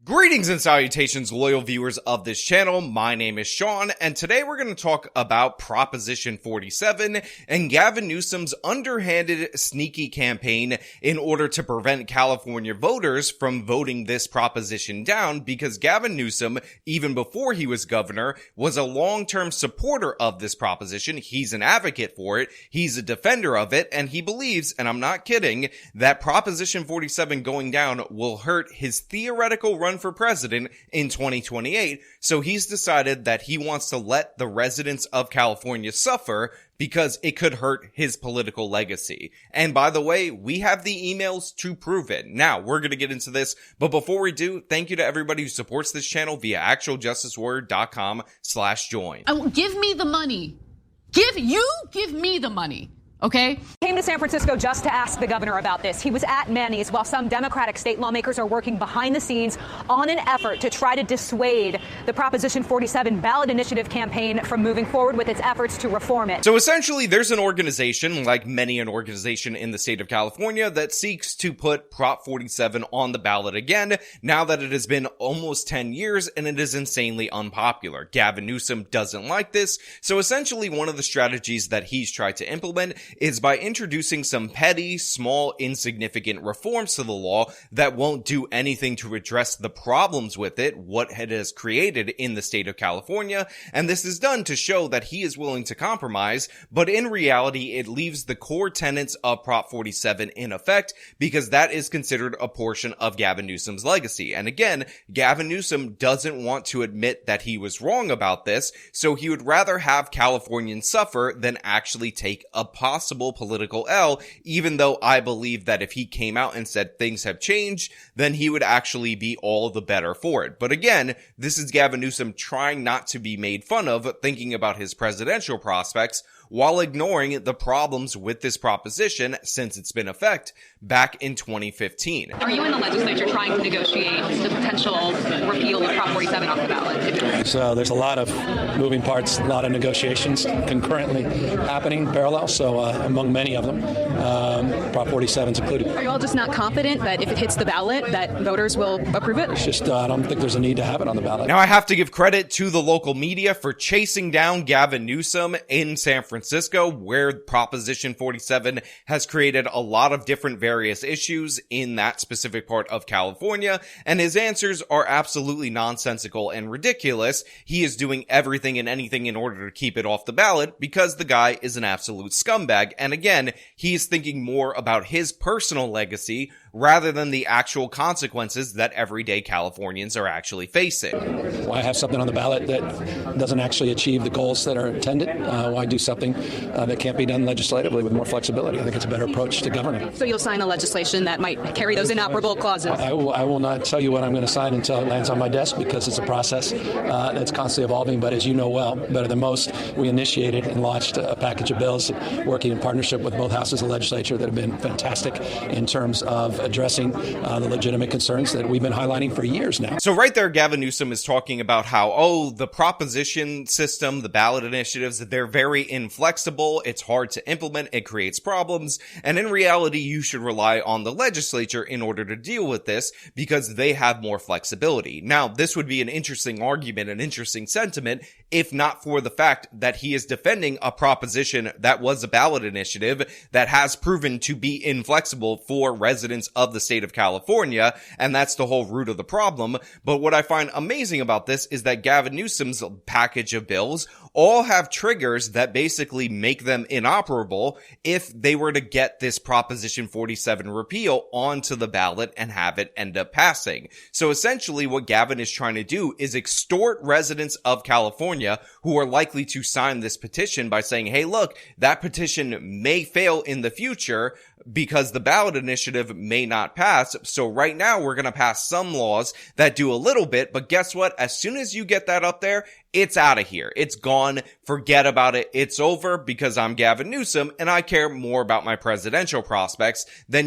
Greetings and salutations, loyal viewers of this channel. My name is Sean, and today we're going to talk about Proposition 47 and Gavin Newsom's underhanded, sneaky campaign in order to prevent California voters from voting this proposition down, because Gavin Newsom, even before he was governor, was a long-term supporter of this proposition. He's an advocate for it, he's a defender of it, and he believes, and I'm not kidding, that Proposition 47 going down will hurt his theoretical run for president in 2028, so he's decided that he wants to let the residents of California suffer because it could hurt his political legacy. And by the way, we have the emails to prove it. Now, we're going to get into this, but before we do, thank you to everybody who supports this channel via actualjusticewarrior.com/join. Give me the money. Give me the money. Okay. Came to San Francisco just to ask the governor about this. He was at Manny's while some Democratic state lawmakers are working behind the scenes on an effort to try to dissuade the Proposition 47 ballot initiative campaign from moving forward with its efforts to reform it. So essentially, there's an organization, like many an organization in the state of California, that seeks to put Prop 47 on the ballot again, now that it has been almost 10 years and it is insanely unpopular. Gavin Newsom doesn't like this, so essentially one of the strategies that he's tried to implement is by introducing some petty, small, insignificant reforms to the law that won't do anything to address the problems with it, what it has created in the state of California, and this is done to show that he is willing to compromise, but in reality, it leaves the core tenets of Prop 47 in effect, because that is considered a portion of Gavin Newsom's legacy. And again, Gavin Newsom doesn't want to admit that he was wrong about this, so he would rather have Californians suffer than actually take a possible political L, even though I believe that if he came out and said things have changed, then he would actually be all the better for it. But again, this is Gavin Newsom trying not to be made fun of, thinking about his presidential prospects, while ignoring the problems with this proposition since it's been in effect back in 2015. Are you in the legislature trying to negotiate the potential repeal of Prop 47 off the ballot? So there's a lot of moving parts, a lot of negotiations concurrently happening, parallel, so among many of them, Prop 47 is included. Are you all just not confident that if it hits the ballot that voters will approve it? It's just, I don't think there's a need to have it on the ballot. Now I have to give credit to the local media for chasing down Gavin Newsom in San Francisco, where Proposition 47 has created a lot of different various issues in that specific part of California, and his answers are absolutely nonsensical and ridiculous. He is doing everything and anything in order to keep it off the ballot because the guy is an absolute scumbag, and again, he's thinking more about his personal legacy rather than the actual consequences that everyday Californians are actually facing. Why have something on the ballot that doesn't actually achieve the goals that are intended? Why do something that can't be done legislatively with more flexibility? I think it's a better approach to governing. So you'll sign a legislation that might carry those inoperable clauses? I will not tell you what I'm going to sign until it lands on my desk, because it's a process that's constantly evolving. But as you know well, better than most, we initiated and launched a package of bills working in partnership with both houses of the legislature that have been fantastic in terms of addressing the legitimate concerns that we've been highlighting for years now. So right there, Gavin Newsom is talking about how, the proposition system, the ballot initiatives, they're very inflexible, it's hard to implement, it creates problems, and in reality, you should rely on the legislature in order to deal with this because they have more flexibility. Now, this would be an interesting argument, an interesting sentiment, if not for the fact that he is defending a proposition that was a ballot initiative that has proven to be inflexible for residents of the state of California, and that's the whole root of the problem. But what I find amazing about this is that Gavin Newsom's package of bills all have triggers that basically make them inoperable if they were to get this Proposition 47 repeal onto the ballot and have it end up passing. So essentially what Gavin is trying to do is extort residents of California who are likely to sign this petition by saying, hey, look, that petition may fail in the future because the ballot initiative may not pass. So right now we're going to pass some laws that do a little bit, but guess what? As soon as you get that up there, it's out of here. It's gone. Forget about it. It's over because I'm Gavin Newsom and I care more about my presidential prospects than,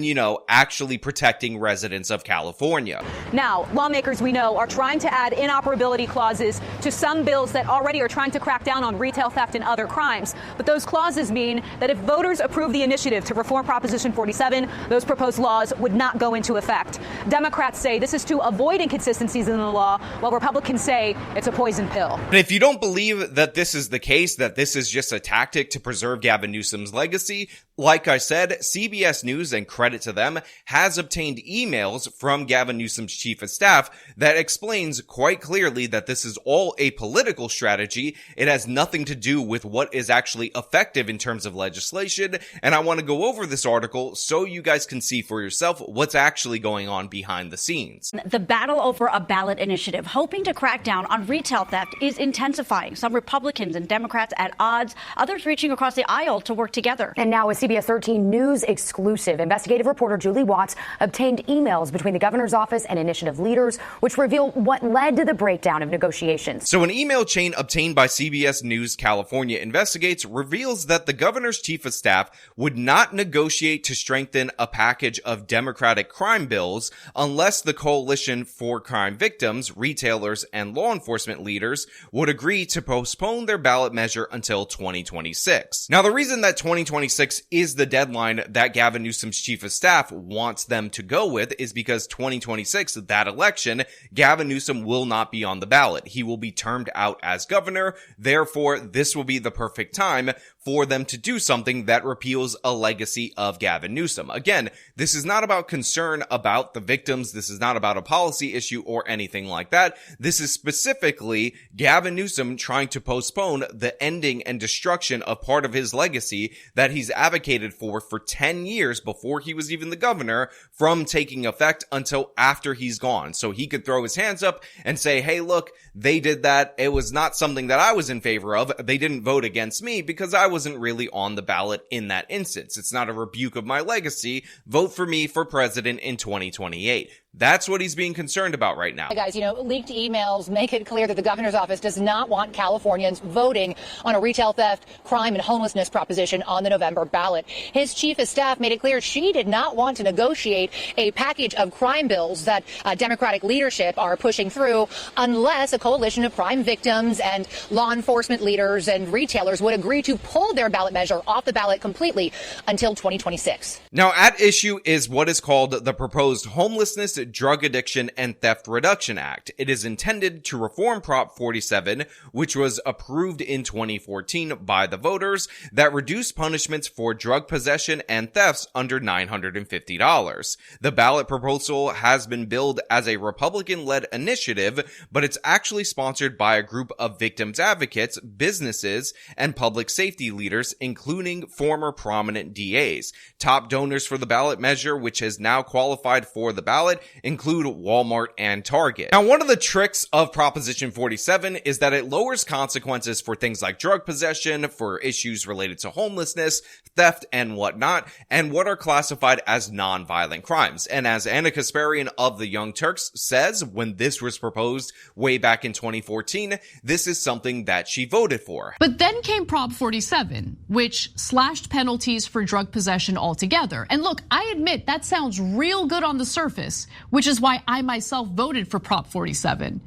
actually protecting residents of California. Now, lawmakers we know are trying to add inoperability clauses to some bills that already are trying to crack down on retail theft and other crimes. But those clauses mean that if voters approve the initiative to reform Proposition Proposition 47, those proposed laws would not go into effect. Democrats say this is to avoid inconsistencies in the law, while Republicans say it's a poison pill. And if you don't believe that this is the case, that this is just a tactic to preserve Gavin Newsom's legacy, like I said, CBS News, and credit to them, has obtained emails from Gavin Newsom's chief of staff that explains quite clearly that this is all a political strategy. It has nothing to do with what is actually effective in terms of legislation, and I want to go over this article so you guys can see for yourself what's actually going on behind the scenes. The battle over a ballot initiative hoping to crack down on retail theft is intensifying. Some Republicans and Democrats at odds, others reaching across the aisle to work together. And now a CBS 13 News exclusive. Investigative reporter Julie Watts obtained emails between the governor's office and initiative leaders, which reveal what led to the breakdown of negotiations. So an email chain obtained by CBS News California Investigates reveals that the governor's chief of staff would not negotiate to strengthen a package of Democratic crime bills unless the Coalition for Crime Victims, retailers, and law enforcement leaders would agree to postpone their ballot measure until 2026. Now, the reason that 2026 is the deadline that Gavin Newsom's chief of staff wants them to go with is because 2026, that election, Gavin Newsom will not be on the ballot. He will be termed out as governor. Therefore, this will be the perfect time for them to do something that repeals a legacy of Gavin Newsom. Again, this is not about concern about the victims. This is not about a policy issue or anything like that. This is specifically Gavin Newsom trying to postpone the ending and destruction of part of his legacy that he's advocated for 10 years before he was even the governor from taking effect until after he's gone. So he could throw his hands up and say, hey, look, they did that. It was not something that I was in favor of. They didn't vote against me because I wasn't really on the ballot in that instance. It's not a rebuke of my legacy. Vote for me for president in 2028. That's what he's being concerned about right now. Hey guys, leaked emails make it clear that the governor's office does not want Californians voting on a retail theft, crime, and homelessness proposition on the November ballot. His chief of staff made it clear she did not want to negotiate a package of crime bills that Democratic leadership are pushing through unless a coalition of crime victims and law enforcement leaders and retailers would agree to pull their ballot measure off the ballot completely until 2026. Now, at issue is what is called the proposed Homelessness, Drug Addiction, and Theft Reduction Act. It is intended to reform Prop 47, which was approved in 2014 by the voters, that reduced punishments for drug possession and thefts under $950. The ballot proposal has been billed as a Republican-led initiative, but it's actually sponsored by a group of victims advocates, businesses, and public safety leaders, including former prominent DAs. Top donors for the ballot measure, which has now qualified for the ballot, include Walmart and Target. Now, one of the tricks of Proposition 47 is that it lowers consequences for things like drug possession, for issues related to homelessness, theft, and whatnot, and what are classified as non-violent crimes. And as Anna Kasparian of the Young Turks says, when this was proposed way back in 2014, this is something that she voted for. But then came Prop 47, which slashed penalties for drug possession altogether. And look, I admit that sounds real good on the surface, which is why I myself voted for Prop 47.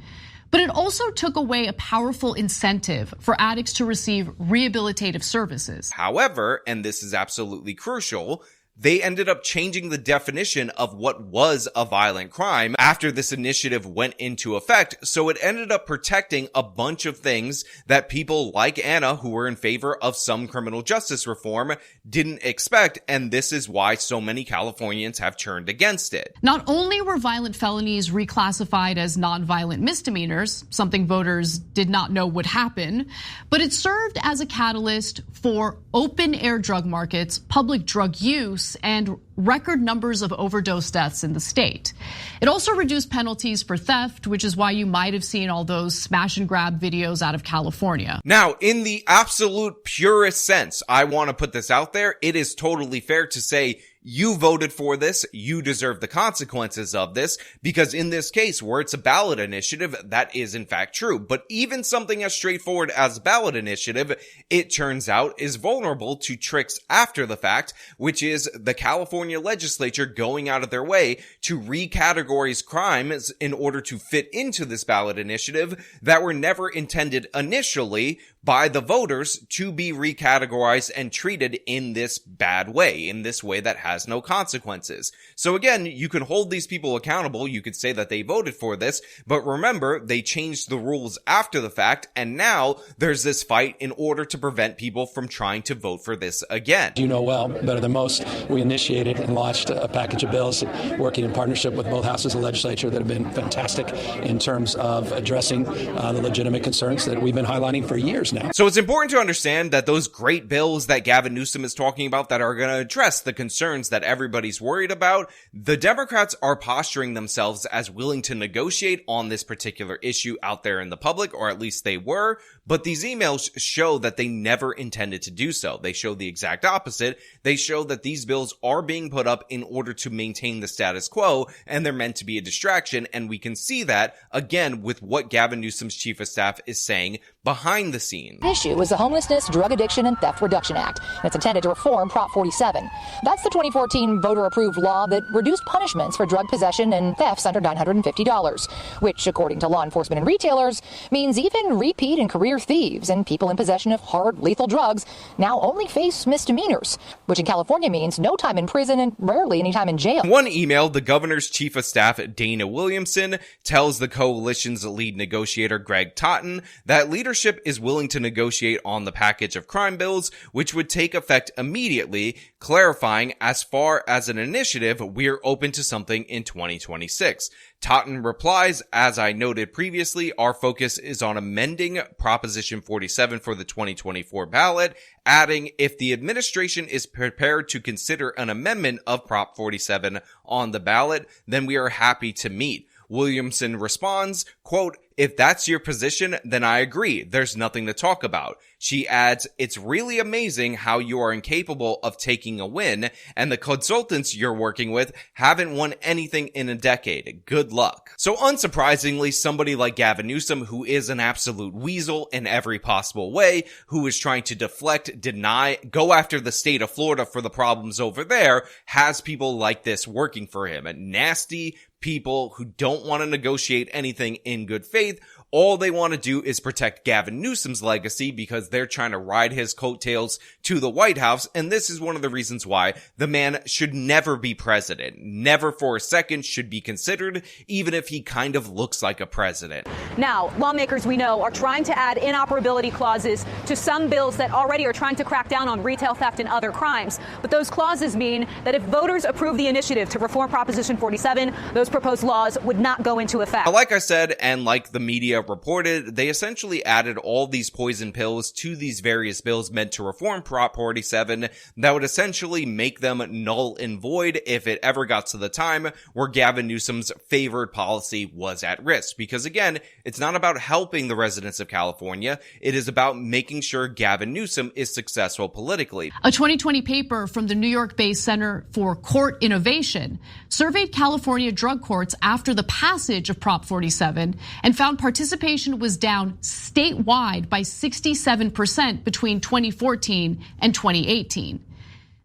But it also took away a powerful incentive for addicts to receive rehabilitative services. However, and this is absolutely crucial, they ended up changing the definition of what was a violent crime after this initiative went into effect. So it ended up protecting a bunch of things that people like Anna, who were in favor of some criminal justice reform, didn't expect. And this is why so many Californians have turned against it. Not only were violent felonies reclassified as non-violent misdemeanors, something voters did not know would happen, but it served as a catalyst for open air drug markets, public drug use, and record numbers of overdose deaths in the state. It also reduced penalties for theft, which is why you might have seen all those smash and grab videos out of California. Now, in the absolute purest sense, I want to put this out there. It is totally fair to say you voted for this, you deserve the consequences of this, because in this case, where it's a ballot initiative, that is in fact true. But even something as straightforward as ballot initiative, it turns out, is vulnerable to tricks after the fact, which is the California legislature going out of their way to recategorize crimes in order to fit into this ballot initiative that were never intended initially by the voters to be recategorized and treated in this bad way, in this way that has has no consequences. So again, you can hold these people accountable. You could say that they voted for this, but remember, they changed the rules after the fact, and now there's this fight in order to prevent people from trying to vote for this again. You know well, better than most, we initiated and launched a package of bills working in partnership with both houses of the legislature that have been fantastic in terms of addressing the legitimate concerns that we've been highlighting for years now. So it's important to understand that those great bills that Gavin Newsom is talking about that are going to address the concerns that everybody's worried about, the Democrats are posturing themselves as willing to negotiate on this particular issue out there in the public, or at least they were, but these emails show that they never intended to do so. They show the exact opposite. They show that these bills are being put up in order to maintain the status quo, and they're meant to be a distraction, and we can see that, again, with what Gavin Newsom's chief of staff is saying behind the scenes. The issue is the Homelessness, Drug Addiction, and Theft Reduction Act, and it's intended to reform Prop 47. That's the 2014 voter-approved law that reduced punishments for drug possession and thefts under $950, which, according to law enforcement and retailers, means even repeat and career thieves and people in possession of hard, lethal drugs now only face misdemeanors, which in California means no time in prison and rarely any time in jail. In one email, the governor's chief of staff, Dana Williamson, tells the coalition's lead negotiator, Greg Totten, that leadership is willing to negotiate on the package of crime bills, which would take effect immediately, clarifying, as far as an initiative, we're open to something in 2026. Totten replies, as I noted previously, our focus is on amending Proposition 47 for the 2024 ballot, adding, if the administration is prepared to consider an amendment of Prop 47 on the ballot, then we are happy to meet. Williamson responds, quote, if that's your position, then I agree. There's nothing to talk about. She adds, it's really amazing how you are incapable of taking a win, and the consultants you're working with haven't won anything in a decade. Good luck. So unsurprisingly, somebody like Gavin Newsom, who is an absolute weasel in every possible way, who is trying to deflect, deny, go after the state of Florida for the problems over there, has people like this working for him. Nasty people who don't want to negotiate anything in good faith. All they want to do is protect Gavin Newsom's legacy because they're trying to ride his coattails to the White House, and this is one of the reasons why the man should never be president. Never for a second should be considered, even if he kind of looks like a president. Now, lawmakers we know are trying to add inoperability clauses to some bills that already are trying to crack down on retail theft and other crimes. But those clauses mean that if voters approve the initiative to reform Proposition 47, those proposed laws would not go into effect. Like I said, and like the media reported, they essentially added all these poison pills to these various bills meant to reform Prop 47 that would essentially make them null and void if it ever got to the time where Gavin Newsom's favored policy was at risk. Because again, it's not about helping the residents of California. It is about making sure Gavin Newsom is successful politically. A 2020 paper from the New York-based Center for Court Innovation surveyed California drug courts after the passage of Prop 47 and found participation was down statewide by 67% between 2014 and 2018.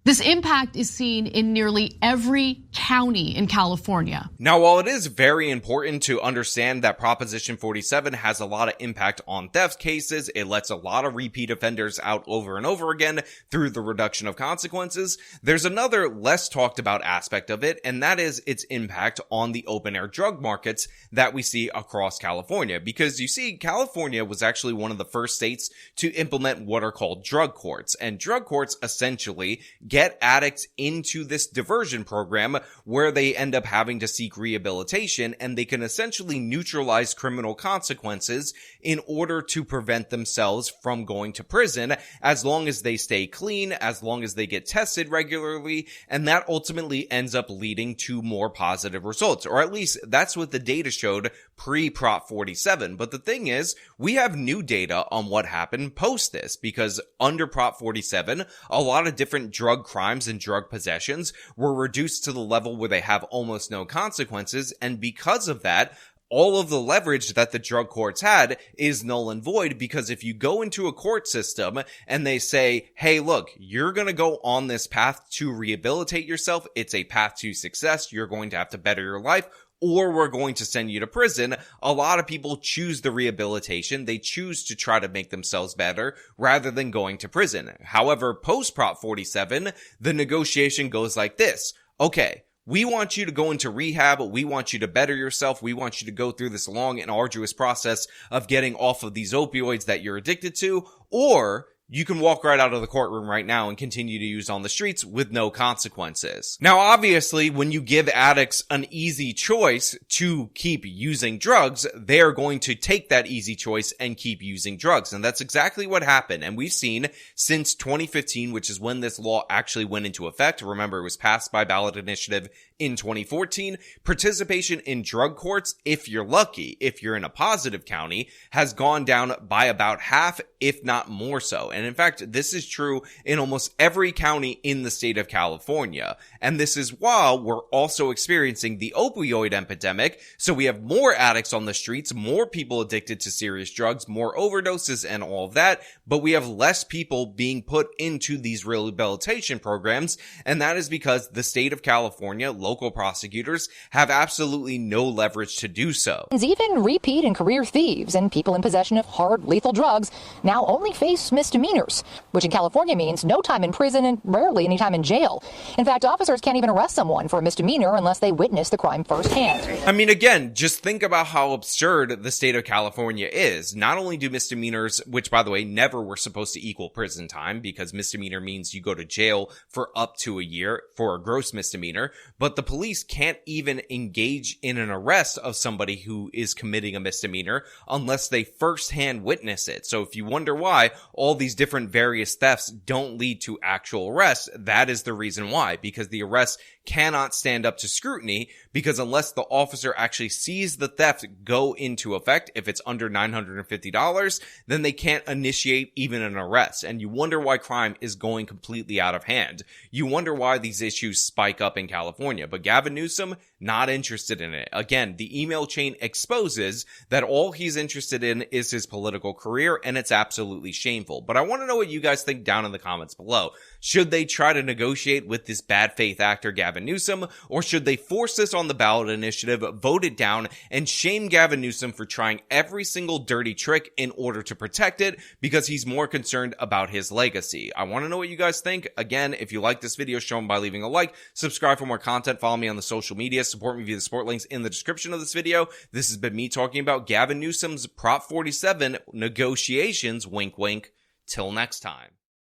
This impact is seen in nearly every county in California. Now, while it is very important to understand that Proposition 47 has a lot of impact on theft cases, it lets a lot of repeat offenders out over and over again through the reduction of consequences, there's another less talked about aspect of it, and that is its impact on the open-air drug markets that we see across California. Because you see, California was actually one of the first states to implement what are called drug courts, and drug courts essentially get addicts into this diversion program where they end up having to seek rehabilitation, and they can essentially neutralize criminal consequences in order to prevent themselves from going to prison as long as they stay clean, as long as they get tested regularly, and that ultimately ends up leading to more positive results, or at least that's what the data showed pre-Prop 47. But the thing is, we have new data on what happened post this, because under Prop 47, a lot of different drug crimes and drug possessions were reduced to the level where they have almost no consequences, and because of that, all of the leverage that the drug courts had is null and void, because if you go into a court system and they say, hey, look, you're going to go on this path to rehabilitate yourself, it's a path to success, you're going to have to better your life, or we're going to send you to prison, a lot of people choose the rehabilitation. They choose to try to make themselves better rather than going to prison. However, post Prop 47, the negotiation goes like this. Okay, we want you to go into rehab. We want you to better yourself. We want you to go through this long and arduous process of getting off of these opioids that you're addicted to, or you can walk right out of the courtroom right now and continue to use on the streets with no consequences. Now, obviously, when you give addicts an easy choice to keep using drugs, they're going to take that easy choice and keep using drugs. And that's exactly what happened. And we've seen since 2015, which is when this law actually went into effect. Remember, it was passed by ballot initiative in 2014. Participation in drug courts, if you're lucky, if you're in a positive county, has gone down by about half, if not more so. And in fact, this is true in almost every county in the state of California. And this is while we're also experiencing the opioid epidemic. So we have more addicts on the streets, more people addicted to serious drugs, more overdoses and all of that. But we have less people being put into these rehabilitation programs. And that is because the state of California, local prosecutors, have absolutely no leverage to do so. Even repeat and career thieves and people in possession of hard, lethal drugs now only face misdemeanors, which in California means no time in prison and rarely any time in jail. In fact, officers can't even arrest someone for a misdemeanor unless they witness the crime firsthand. I mean, again, just think about how absurd the state of California is. Not only do misdemeanors, which by the way, never were supposed to equal prison time because misdemeanor means you go to jail for up to a year for a gross misdemeanor, but the police can't even engage in an arrest of somebody who is committing a misdemeanor unless they firsthand witness it. So if you wonder why all these different various thefts don't lead to actual arrests, that is the reason why, because the arrests cannot stand up to scrutiny, because unless the officer actually sees the theft go into effect, if it's under $950, then they can't initiate even an arrest. And you wonder why crime is going completely out of hand. You wonder why these issues spike up in California. But Gavin Newsom, not interested in it. Again, the email chain exposes that all he's interested in is his political career, and it's absolutely shameful. But I want to know what you guys think down in the comments below. Should they try to negotiate with this bad faith actor Gavin Newsom, or should they force this on the ballot initiative, vote it down, and shame Gavin Newsom for trying every single dirty trick in order to protect it because he's more concerned about his legacy? I want to know what you guys think. Again, if you like this video, show them by leaving a like, subscribe for more content, follow me on the social media, support me via the support links in the description of this video. This has been me talking about Gavin Newsom's Prop 47 negotiations, wink wink. Till next time.